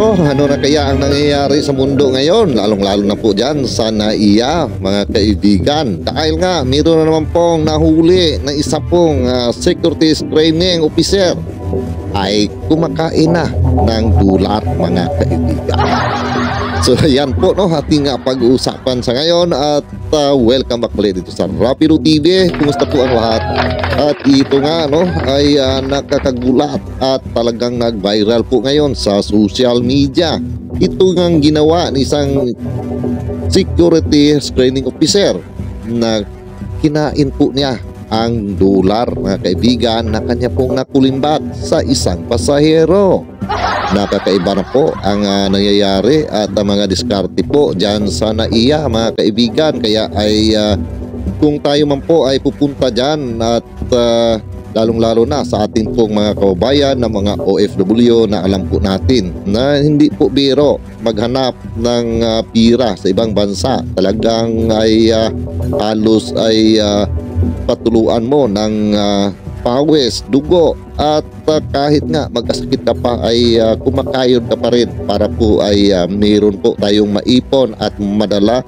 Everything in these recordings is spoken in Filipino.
siguro ano na kaya ang nangyayari sa mundo ngayon, lalong-lalo na po dyan sa NAIA, mga kaibigan. Dahil nga, meron na naman pong nahuli na isa pong security screening officer ay kumakain na ng dolar, mga kaibigan. So yan po no, ating pag-uusapan sa ngayon at welcome back ulit dito sa Rapido TV. Kumusta po ang lahat? At ito nga no ay nakakagulat at talagang nag-viral po ngayon sa social media. Ito ngang ginawa ng isang security screening officer na kinain po niya ang dolar, mga kaibigan, na kanya pong nakulimbat sa isang pasahero. Nakakaiba na po ang nangyayari at ang mga diskarte po dyan sa NAIA, mga kaibigan. Kaya ay kung tayo man po ay pupunta dyan at lalong-lalo na sa ating pong mga kababayan na mga OFW na alam po natin na hindi po biro maghanap ng pira sa ibang bansa. Talagang ay halos ay patuluan mo ng pawis, dugo at kahit nga magkasakit ka pa ay kumakayod ka pa rin para po ay mayroon po tayong maipon at madala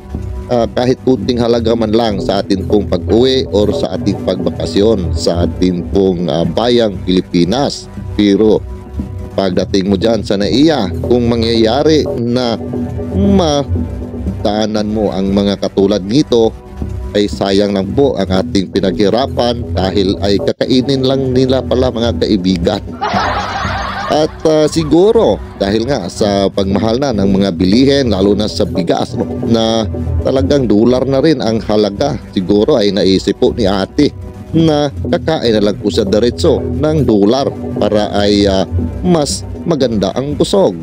kahit kunting halaga man lang sa atin pong pag-uwi or sa ating pagbakasyon sa ating pong bayang Pilipinas. Pero pagdating mo dyan sa NAIA, kung mangyayari na mataanan mo ang mga katulad nito, ay sayang lang po ang ating pinaghirapan dahil ay kakainin lang nila pala, mga kaibigan. At siguro dahil nga sa pagmahal na ng mga bilihin, lalo na sa bigas na talagang dolar na rin ang halaga, siguro ay naisip po ni ate na kakain na lang po sa diretso ng dolar para ay mas maganda ang busog.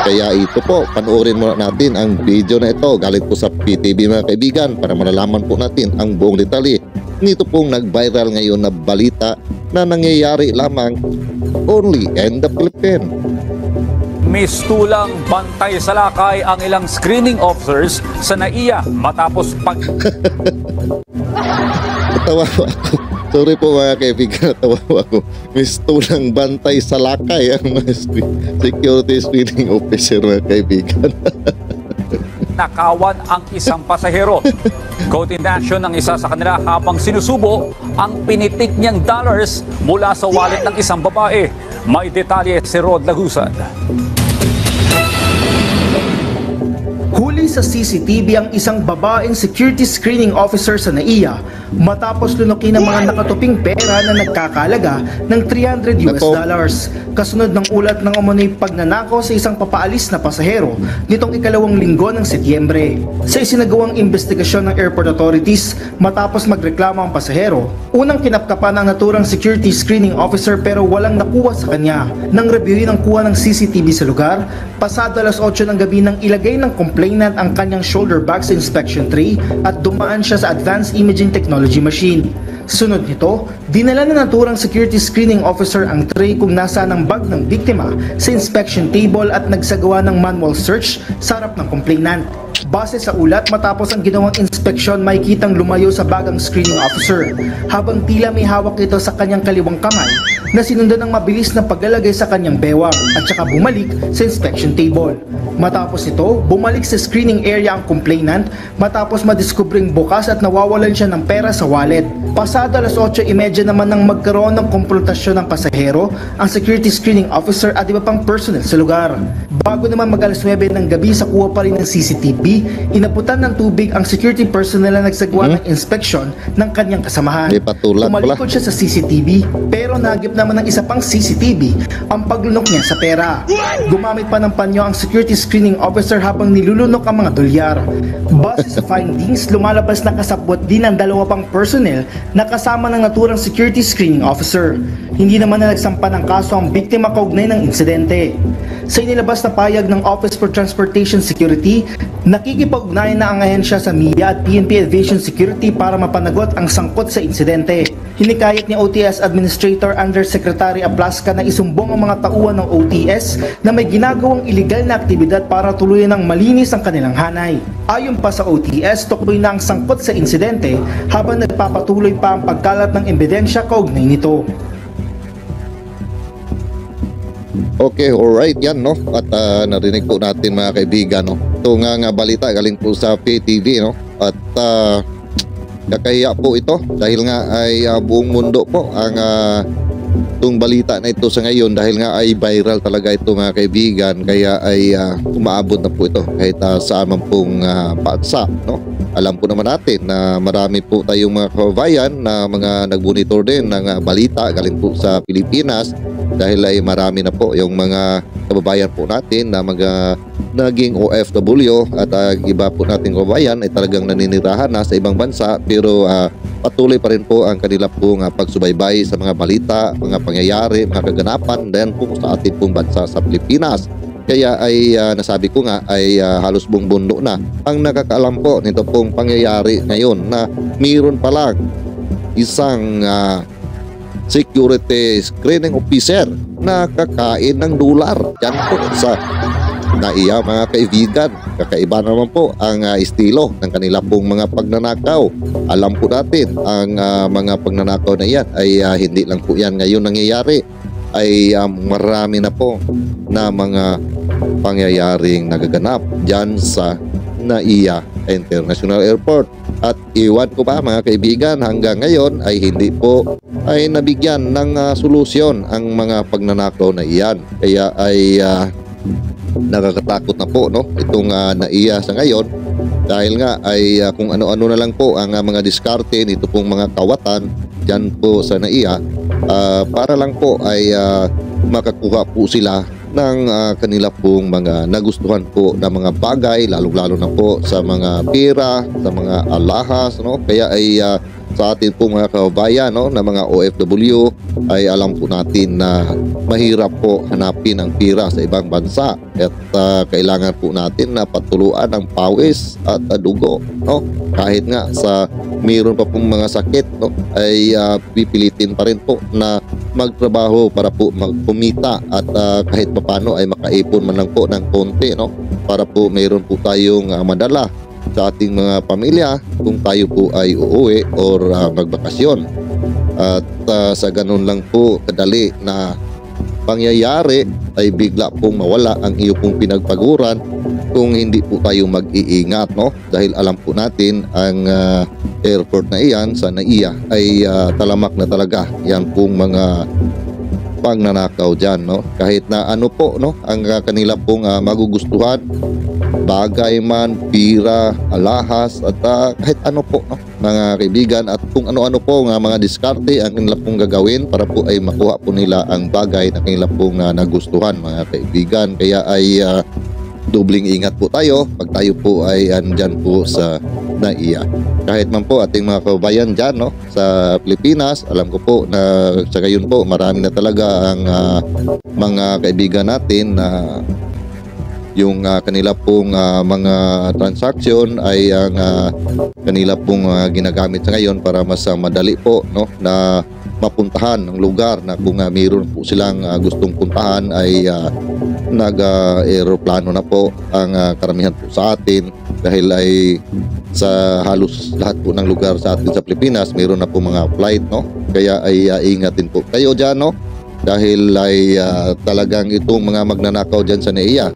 Kaya ito po, panoorin muna natin ang video na ito galing po sa PTV, mga kaibigan, para malalaman po natin ang buong detalye nito pong nag-viral ngayon na balita na nangyayari lamang only in the Philippines. Mistulang bantay sa lakay ang ilang screening officers sa NAIA matapos Natawa ako. Sorry po, mga kaibigan, natawa ako. Mistulang bantay sa lakay ang mga security screening officer, mga kaibigan. Nakawan ang isang pasahero. Coordination ng isa sa kanila habang sinusubo ang pinitik niyang dollars mula sa wallet ng isang babae. May detalye si Rod Lagusan. Huli sa CCTV ang isang babaeng security screening officer sa NAIA matapos lunukin ng mga nakatuping pera na nagkakalaga ng $300 US. Kasunod ng ulat ng umunoy pagnanakaw sa isang papaalis na pasahero nitong ikalawang linggo ng Setyembre. Sa isinagawang investigasyon ng airport authorities matapos magreklamo ang pasahero, unang kinapkapan ang naturang security screening officer pero walang nakuha sa kanya. Nang reviewin ang kuha ng CCTV sa lugar, pasado alas 8 ng gabi nang ilagay ng complainant ang kanyang shoulder bag sa inspection tray at dumaan siya sa advanced imaging technology machine. Sunod nito, dinala na naturang security screening officer ang tray kung nasaan ang bag ng biktima sa inspection table at nagsagawa ng manual search sa harap ng complainant. Base sa ulat, matapos ang ginawang inspeksyon, makikitang lumayo sa bag ang screening officer habang tila may hawak ito sa kanyang kaliwang kamay na sinundan ng mabilis na paglalagay sa kanyang bewang at saka bumalik sa inspection table. Matapos ito, bumalik sa screening area ang complainant matapos madiskubring bukas at nawawalan siya ng pera sa wallet. Pasado alas 8:30 naman nang magkaroon ng komprontasyon ng pasahero, ang security screening officer at iba pang personnel sa lugar. Bago naman mag-alas 9 ng gabi sa kuha pa rin ng CCTV, inaputan ng tubig ang security personnel na nagsagawa ng inspeksyon ng kanyang kasamahan. Tumalikod siya sa CCTV pero nagip naman ng isa pang CCTV ang paglunok niya sa pera. Gumamit pa ng panyo ang security screening officer habang nilulunok ang mga dolyar. Base sa findings, lumalabas na kasabwat din ang dalawa pang personnel na kasama ng naturang security screening officer. Hindi naman na nagsampa ng kaso ang biktima kaugnay ng insidente. Sa inilabas na payag ng Office for Transportation Security, nakikipag-ugnayan na ang ahensya sa MIA at PNP Aviation Security para mapanagot ang sangkot sa insidente. Hinikayat ni OTS Administrator Undersecretary Aplasca na isumbong ang mga tauhan ng OTS na may ginagawang iligal na aktibidad para tuluyan ng malinis ang kanilang hanay. Ayon pa sa OTS, tukoy na ang sangkot sa insidente habang nagpapatuloy pa ang pagkalat ng ebidensya kaugnay nito. Okay, alright yan, no? At narinig po natin mga kaibigan, no? Ito nga balita galing po sa PTV, no? At kakahiya po ito dahil nga ay buong mundo po ang itong balita na ito sa ngayon, dahil nga ay viral talaga ito mga kaibigan, kaya ay umaabot na po ito kahit sa man pong bansa, no? Alam po naman natin na marami po tayong mga kababayan na mga nag-monitor din ng balita galing po sa Pilipinas, dahil ay marami na po yung mga kababayan po natin na mga naging OFW at iba po nating kababayan ay talagang naninirahan na sa ibang bansa, pero patuloy pa rin po ang kanila pong pagsubaybay sa mga balita, mga pangyayari, mga kaganapan din po sa ating pong bansa sa Pilipinas. Kaya ay nasabi ko nga ay halos buong mundo na ang nakakaalam po nito pong pangyayari ngayon, na mayroon pa lang isang security screening officer na kakain ng dolar. Yan po sa NAIA mga kaibigan. Kakaiba naman po ang estilo ng kanila pong mga pagnanakaw. Alam po natin ang mga pagnanakaw na yan ay hindi lang po yan ngayon nangyayari, ay marami na po na mga pangyayaring nagaganap dyan sa NAIA International Airport. At iwan ko pa mga kaibigan, hanggang ngayon ay hindi po ay nabigyan ng solusyon ang mga pagnanakaw na iyan. Kaya ay nakakatakot na po, no, itong NAIA sa ngayon, dahil nga ay kung ano-ano na lang po ang mga diskarte nito pong mga kawatan dyan po sa NAIA, para lang po ay makakuha po sila ng kanila pong mga nagustuhan po na mga bagay, lalong-lalo na po sa mga pera, sa mga alahas, no? Kaya ay sa atin po mga kababayan, no, na mga OFW, ay alam po natin na mahirap po hanapin ang pera sa ibang bansa, at kailangan po natin na patuluan ang pawis at dugo, no? Kahit nga sa mayroon pa pong mga sakit, no, ay pipilitin pa rin po na magtrabaho para po magkumita, at kahit papano ay makaipon man lang po ng konti, no, para po mayroon po tayong madala sa ating mga pamilya kung tayo po ay uuwi or magbakasyon. At sa ganun lang po kadali na pangyayari ay bigla pong mawala ang iyo pong pinagpaguran kung hindi po tayo mag-iingat, no? Dahil alam po natin ang airport na iyan sa NAIA ay talamak na talaga yan pong mga pagnanakaw dyan, no? Kahit na ano po, no, ang kanila pong magugustuhan, bagay man, pira, alahas, at kahit ano po, no, mga kaibigan, at kung ano-ano po mga diskarte ang kanila pong gagawin para po ay makuha po nila ang bagay na kanila pong nagustuhan mga kaibigan. Kaya ay dobling ingat po tayo pag tayo po ay andyan po sa NAIA. Kahit man po ating mga kababayan dyan, no, sa Pilipinas, alam ko po na sa gayon po marami na talaga ang mga kaibigan natin na yung kanila pong mga transaction ay ang kanila pong ginagamit sa ngayon para mas madali po, no, na mapuntahan ng lugar na kung mayroon po silang gustong puntahan ay nag-aeroplano na po ang karamihan po sa atin, dahil ay sa halos lahat po ng lugar sa atin sa Pilipinas mayroon na po mga flight, no. Kaya ay ingatin po kayo dyan, no, dahil ay talagang itong mga magnanakaw dyan sa NAIA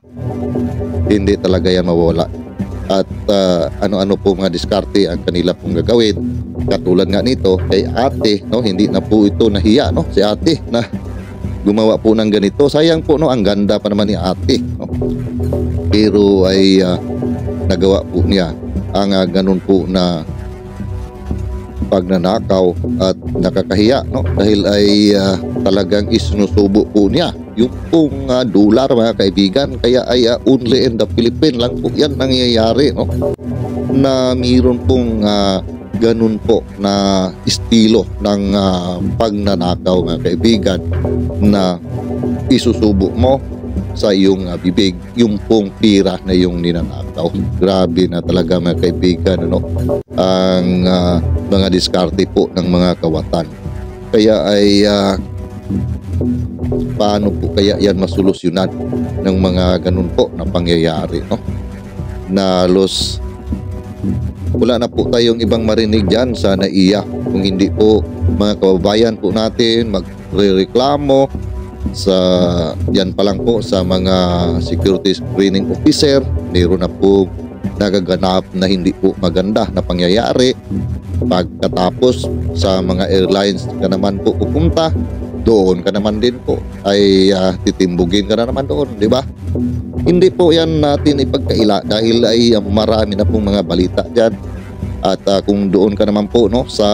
hindi talaga yan mawala. At ano-ano po mga diskarte ang kanila pong gagawin. Katulad nga nito kay ate, no, hindi na po ito nahiya, no, si ate na gumawa po ng ganito. Sayang po, no, ang ganda pa naman ni ate, no? Pero ay nagawa po niya ang ganun po na pagnanakaw, at nakakahiya, no, dahil ay talagang isinusubo po niya yung pong dolar mga kaibigan. Kaya ay only in the Philippines lang po yan nangyayari, no, na mayroon pong ganun po na estilo ng pagnanakaw mga kaibigan, na isusubo mo sa iyong bibig yung pong pira na yung ninanakaw. Grabe na talaga mga kaibigan, ano, ang mga diskarte po ng mga kawatan. Kaya ay paano po kaya yan masolusyonan ng mga ganun po na pangyayari, no? Na halos wala na po tayong ibang marinig dyan sa NAIA kung hindi po mga kababayan po natin magrereklamo Sa yan pa lang po sa mga security screening officer, meron na po nagaganap na hindi po maganda na pangyayari. Pagkatapos sa mga airlines ka naman po pupunta, doon ka naman din po ay titimbugin ka na naman doon, di ba? Hindi po yan natin ipagkaila dahil ay marami na pong mga balita dyan. At kung doon ka naman po no, sa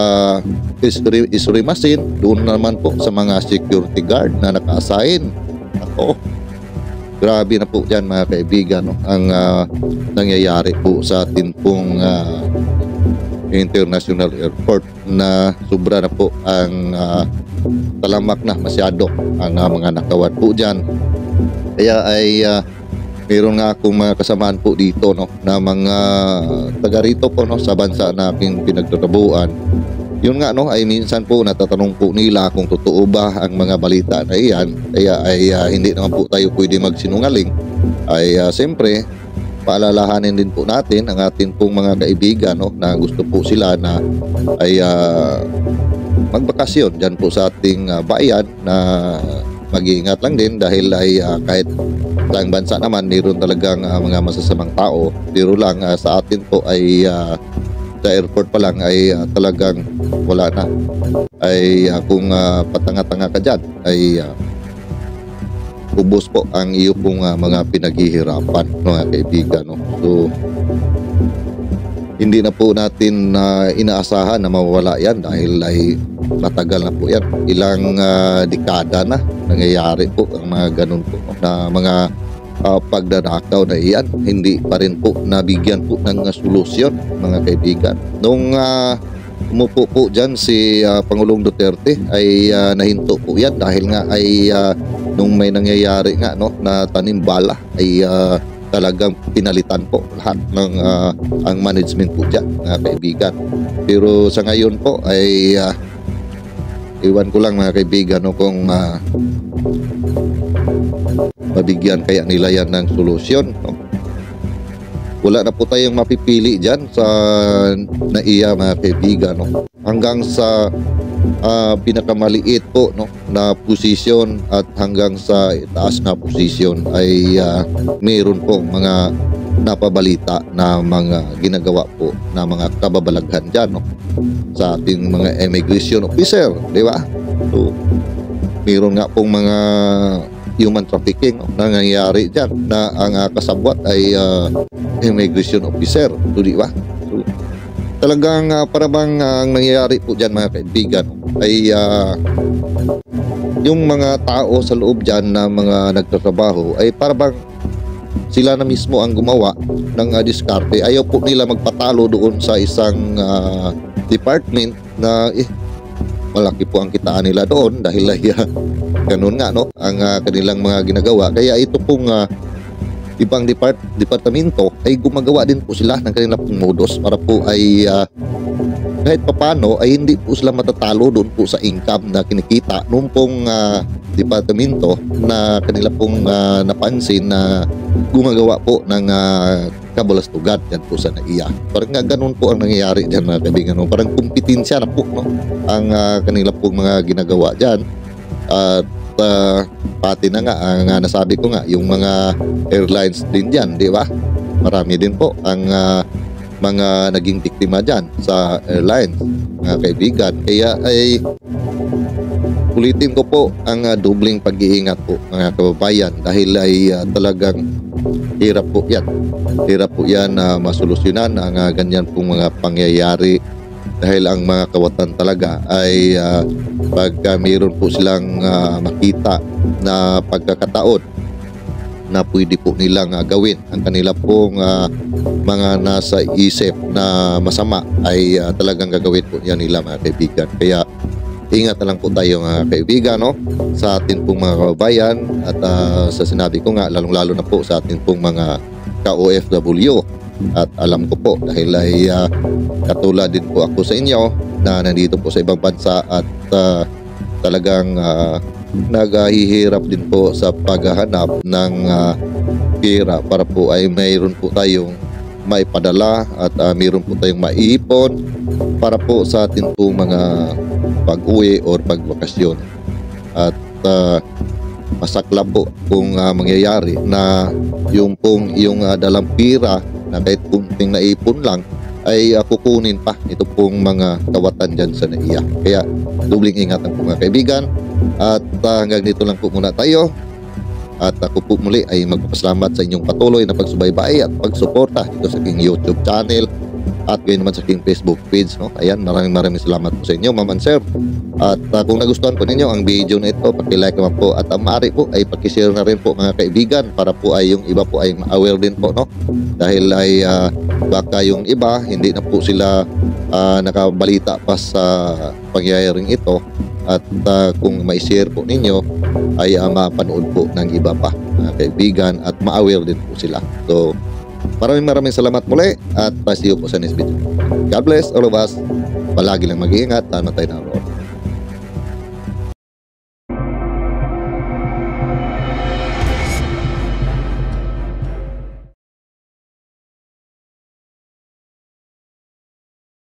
X-ray machine, doon naman po sa mga security guard na naka-assign. Ako, grabe na po dyan mga kaibigan no, ang nangyayari po sa atin pong international airport na sobra na po ang talamak na masyado ang mga nakawat po dyan. Kaya ay meron nga akong mga kasamaan po dito no, na mga taga rito po no, sa bansa na aking pinagtatrabuhan. Yun nga no, ay minsan po natatanong po nila kung totoo ba ang mga balita na iyan. Kaya ay hindi naman po tayo pwede magsinungaling. Ay siyempre paalalahanin din po natin ang ating pong mga kaibigan no, na gusto po sila na ay magbakasyon dyan po sa ating bayan, na mag-iingat lang din dahil ay kahit sa bansa naman mayroon talagang mga masasamang tao. Pero lang sa atin po ay sa airport pa lang ay talagang wala na. Ay kung patanga-tanga ka dyan ay ubos po ang iyo pong mga pinaghihirapan mga kaibigan no? So hindi na po natin inaasahan na mawala yan dahil ay matagal na po yan. Ilang dekada na nangyayari po ang mga ganun po na mga pagdadakaw na iyan. Hindi pa rin po nabigyan po ng solusyon mga kaibigan. Nung umupo po dyan si Pangulong Duterte ay nahinto po yan dahil nga ay nung may nangyayari nga no, na tanim bala ay talagang pinalitan po lahat ng ang management po dyan mga kaibigan. Pero sa ngayon po ay iwan ko lang mga kaibigan no, kung mabigyan kaya nila yan ng solusyon no? Wala na po tayong mapipili dyan sa NAIA mga kaibigan no? Hanggang sa pinakamaliit po no, na posisyon at hanggang sa taas na posisyon ay mayroon po mga napabalita na mga ginagawa po na mga kababalaghan dyan no, sa ating mga immigration officer, di ba? So, mayroon nga pong mga human trafficking no, na nangyayari dyan na ang kasabwat ay immigration officer, so, di ba? So, talagang para bang ang nangyayari po dyan mga kaibigan ay yung mga tao sa loob dyan na mga nagtatrabaho ay para bang sila na mismo ang gumawa ng diskarte. Ayaw po nila magpatalo doon sa isang department na malaki po ang kitaan nila doon dahil ay ganun nga no, ang kanilang mga ginagawa. Kaya ito pong ibang departamento ay gumagawa din po sila ng kanilang modus para po ay kahit papano ay hindi po sila matatalo doon po sa income na kinikita noong pong departamento na kanila pong napansin na gumagawa po ng kabalastugan dyan po sa NAIA. Parang nga ganun po ang nangyayari dyan mga kaibigan. No? Parang kompetensya na po no? Ang kanila pong mga ginagawa dyan. At pati na nga ang nasabi ko nga yung mga airlines din dyan, di ba? Marami din po ang mga naging biktima dyan sa airlines mga kaibigan. Kaya ay ulitin ko po ang dobling pag-iingat po mga kababayan dahil ay talagang hirap po yan masolusyonan ang ganyan pong mga pangyayari dahil ang mga kawatan talaga ay pagka mayroon po silang makita na pagkakataon na pwede po nilang gawin ang kanila pong mga nasa isip na masama ay talagang gagawin po yan nila mga kaibigan. Kaya ingat na lang po tayo mga kaibigan no? Sa atin pong mga kababayan at sa sinabi ko nga lalong-lalo na po sa atin pong mga ka-OFW. At alam ko po dahil ay katulad din po ako sa inyo na nandito po sa ibang bansa at talagang naghihirap din po sa paghahanap ng pera para po ay mayroon po tayong maipadala at mayroon po tayong maiipon para po sa atin po mga pag-uwi or pagbakasyon. At masakla po kung mangyayari na yung dalang pira na kahit kunting naipon lang ay kukunin pa ito pong mga kawatan dyan sa NAIA. Kaya dubling ingatan po mga kaibigan, at hanggang dito lang po muna tayo. At ako po muli ay magpapasalamat sa inyong patuloy na pagsubaybay at pagsuporta dito sa aking YouTube channel at gayon naman sa aking Facebook page, no? Ayan, maraming salamat po sa inyo, ma'am and sir. At kung nagustuhan po ninyo ang video na ito, paki-like naman po, at maaari po ay paki-share na rin po mga kaibigan para po ay yung iba po ay ma-aware din po, no? Dahil ay baka yung iba hindi na po sila nakabalita pa sa pangyayaring ito, at kung mai-share po ninyo ay mapanood po ng iba pa mga kaibigan at ma-aware din po sila. So maraming salamat muli, at see you po sa next video. God bless all of us. Palagi lang mag-iingat. Tama tayo na roon.